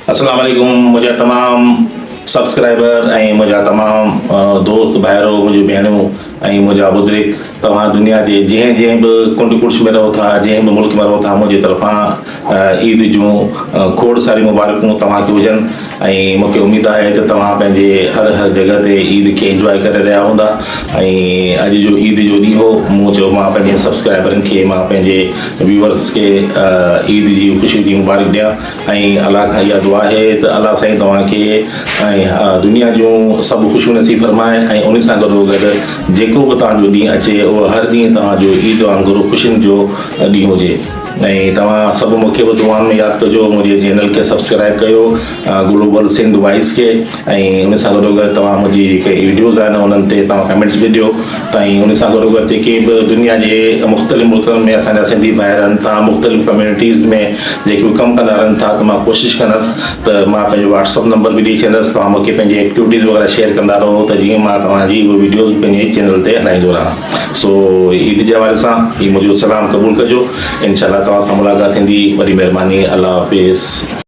अस्सलाम वालेकुम मुंहिंजा तमामु सब्सक्राइबर ऐं मुंहिंजा तमामु दोस्त भाइरो मुंहिंजूं भेणूं ऐं मुंहिंजा बुज़ुर्ग तव्हां दुनिया जे जंहिं जंहिं बि कुंड कुर्श में रहो था जंहिं बि मुल्क में रहो था मुंहिंजी तरफ़ां ईद जूं खोड़ सारी मुबारकूं तव्हांखे हुजनि ऐं मूंखे उमेद आहे त तव्हां पंहिंजे हर जॻह ते ईद खे इंजॉय करे रहिया हूंदा ऐं अॼु जो ईद जो ॾींहुं हो मूं चयो मां पंहिंजे सब्सक्राइबरनि खे मां पंहिंजे व्यूअर्स खे ईद जी ख़ुशी जी मुबारक ॾियां ऐं अलाह खां इहा दुआ आहे त अलाह साईं तव्हांखे ऐं दुनिया जूं सभु ख़ुशियूं नसीब फरमाए ऐं उन सां गॾोगॾु जेको बि तव्हांजो ॾींहुं अचे उहो हर ॾींहुं तव्हांजो ईद वांगुरु ख़ुशियुनि जो ॾींहुं हुजे ऐं तव्हां सभु मूंखे बि दुआनि में यादि कजो मुंहिंजे चैनल खे सब्सक्राइब कयो ग्लोबल सिंध वॉइस खे ऐं उन सां गॾोगॾु तव्हां मुंहिंजी जेके वीडियोज़ आहिनि उन्हनि ते तव्हां कमेंट्स बि ॾियो त ऐं उन सां गॾोगॾु जेके बि दुनिया जे मुख़्तलिफ़ मुल्कनि में असांजा सिंधी भाइर रहनि था मुख़्तलिफ़ कम्यूनिटीज़ में जेके कमु कंदा रहनि था त मां कोशिशि कंदुसि त मां पंहिंजो WhatsApp नंबर बि ॾेई छॾंदुसि तव्हां मूंखे पंहिंजी एक्टिविटीज़ वग़ैरह शेयर कंदा रहो त जीअं मां तव्हांजी उहे वीडियोज़ पंहिंजे चैनल ते हलाईंदो रहां सो ईद जे हवाले सां हीउ मुंहिंजो सलाम क़बूल कजो इंशाल्लाह तव्हां सां मुलाक़ात थींदी वॾी महिरबानी अल्लाह हाफ़िज़।